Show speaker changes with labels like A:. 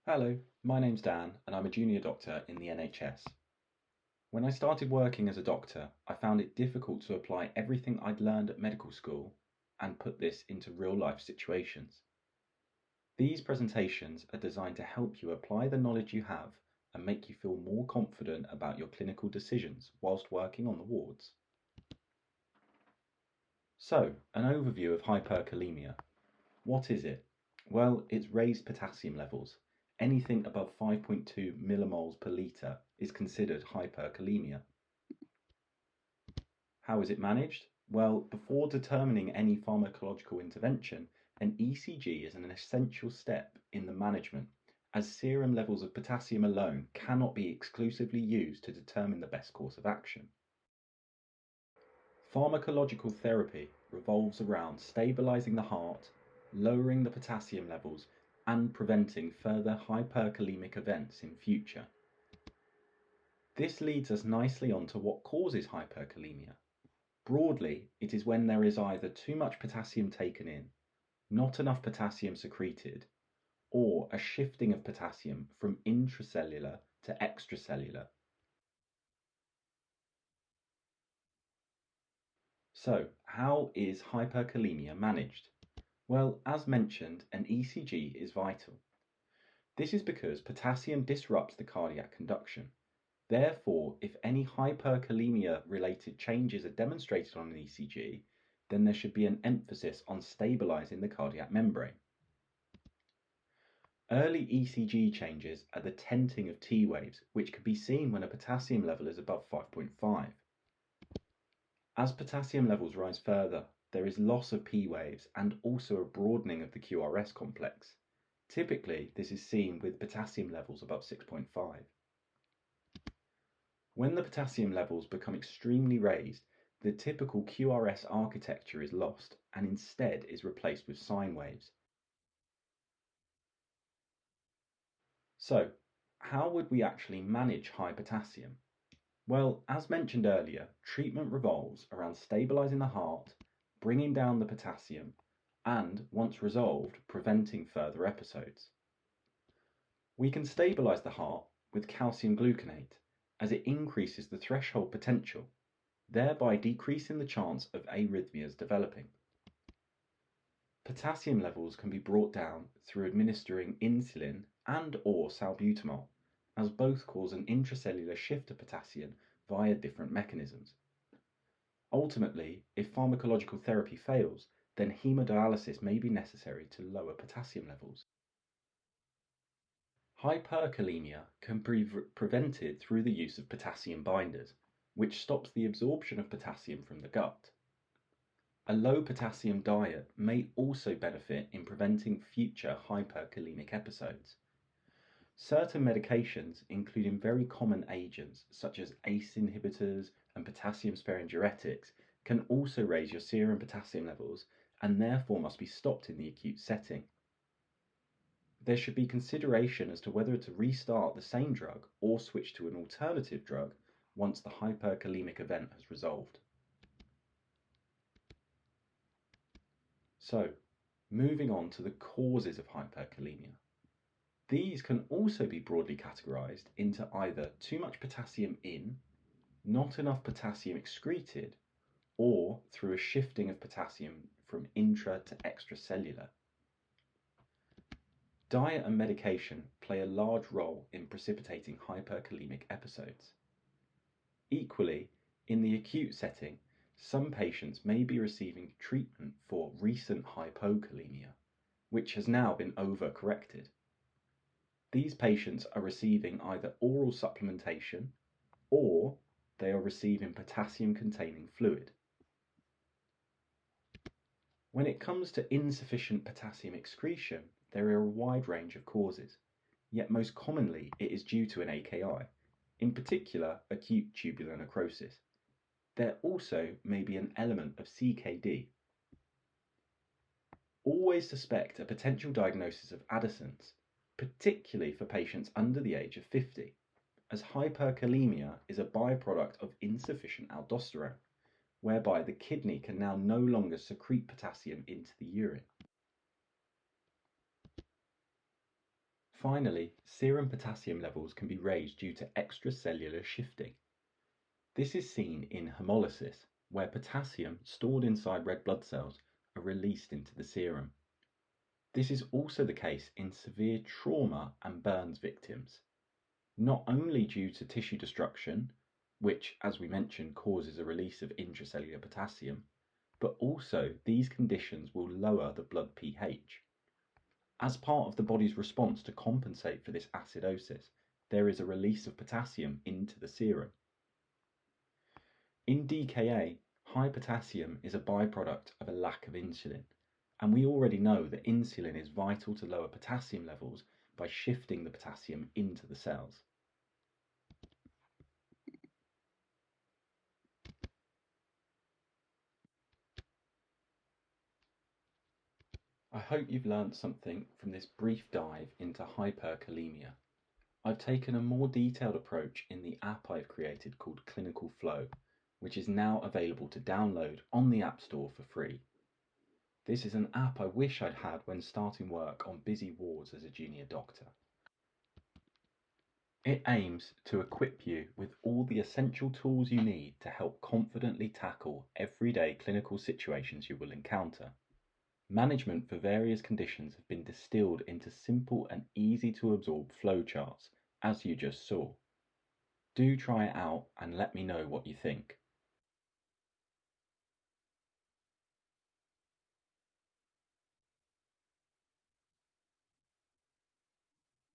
A: Hello, my name's Dan and I'm a junior doctor in the NHS. When I started working as a doctor, I found it difficult to apply everything I'd learned at medical school and put this into real-life situations. These presentations are designed to help you apply the knowledge you have and make you feel more confident about your clinical decisions whilst working on the wards. So, an overview of hyperkalemia. What is it? Well, it's raised potassium levels. Anything above 5.2 millimoles per litre is considered hyperkalemia. How is it managed? Well, before determining any pharmacological intervention, an ECG is an essential step in the management, as serum levels of potassium alone cannot be exclusively used to determine the best course of action. Pharmacological therapy revolves around stabilizing the heart, lowering the potassium levels, and preventing further hyperkalemic events in future. This leads us nicely on to what causes hyperkalemia. Broadly, it is when there is either too much potassium taken in, not enough potassium secreted, or a shifting of potassium from intracellular to extracellular. So, how is hyperkalemia managed? Well, as mentioned, an ECG is vital. This is because potassium disrupts the cardiac conduction. Therefore, if any hyperkalemia-related changes are demonstrated on an ECG, then there should be an emphasis on stabilizing the cardiac membrane. Early ECG changes are the tenting of T waves, which can be seen when a potassium level is above 5.5. As potassium levels rise further, there is loss of P waves and also a broadening of the QRS complex. Typically, this is seen with potassium levels above 6.5. When the potassium levels become extremely raised, the typical QRS architecture is lost and instead is replaced with sine waves. So, how would we actually manage high potassium? Well, as mentioned earlier, treatment revolves around stabilizing the heart, bringing down the potassium, and, once resolved, preventing further episodes. We can stabilize the heart with calcium gluconate, as it increases the threshold potential, thereby decreasing the chance of arrhythmias developing. Potassium levels can be brought down through administering insulin and/or salbutamol, as both cause an intracellular shift of potassium via different mechanisms. Ultimately, if pharmacological therapy fails, then hemodialysis may be necessary to lower potassium levels. Hyperkalemia can be prevented through the use of potassium binders, which stops the absorption of potassium from the gut. A low potassium diet may also benefit in preventing future hyperkalemic episodes. Certain medications, including very common agents such as ACE inhibitors and potassium-sparing diuretics, can also raise your serum potassium levels and therefore must be stopped in the acute setting. There should be consideration as to whether to restart the same drug or switch to an alternative drug once the hyperkalemic event has resolved. So, moving on to the causes of hyperkalemia. These can also be broadly categorized into either too much potassium in, not enough potassium excreted, or through a shifting of potassium from intra to extracellular. Diet and medication play a large role in precipitating hyperkalemic episodes. Equally, in the acute setting, some patients may be receiving treatment for recent hypokalemia, which has now been overcorrected. These patients are receiving either oral supplementation or they are receiving potassium-containing fluid. When it comes to insufficient potassium excretion, there are a wide range of causes, yet most commonly it is due to an AKI, in particular acute tubular necrosis. There also may be an element of CKD. Always suspect a potential diagnosis of Addison's, particularly for patients under the age of 50, as hyperkalemia is a byproduct of insufficient aldosterone, whereby the kidney can now no longer secrete potassium into the urine. Finally, serum potassium levels can be raised due to extracellular shifting. This is seen in hemolysis, where potassium stored inside red blood cells are released into the serum. This is also the case in severe trauma and burns victims, not only due to tissue destruction, which, as we mentioned, causes a release of intracellular potassium, but also these conditions will lower the blood pH. As part of the body's response to compensate for this acidosis, there is a release of potassium into the serum. In DKA, high potassium is a byproduct of a lack of insulin, and we already know that insulin is vital to lower potassium levels by shifting the potassium into the cells. I hope you've learned something from this brief dive into hyperkalemia. I've taken a more detailed approach in the app I've created called ClinicalFlow, which is now available to download on the App Store for free. This is an app I wish I'd had when starting work on busy wards as a junior doctor. It aims to equip you with all the essential tools you need to help confidently tackle everyday clinical situations you will encounter. Management for various conditions have been distilled into simple and easy to absorb flowcharts, as you just saw. Do try it out and let me know what you think.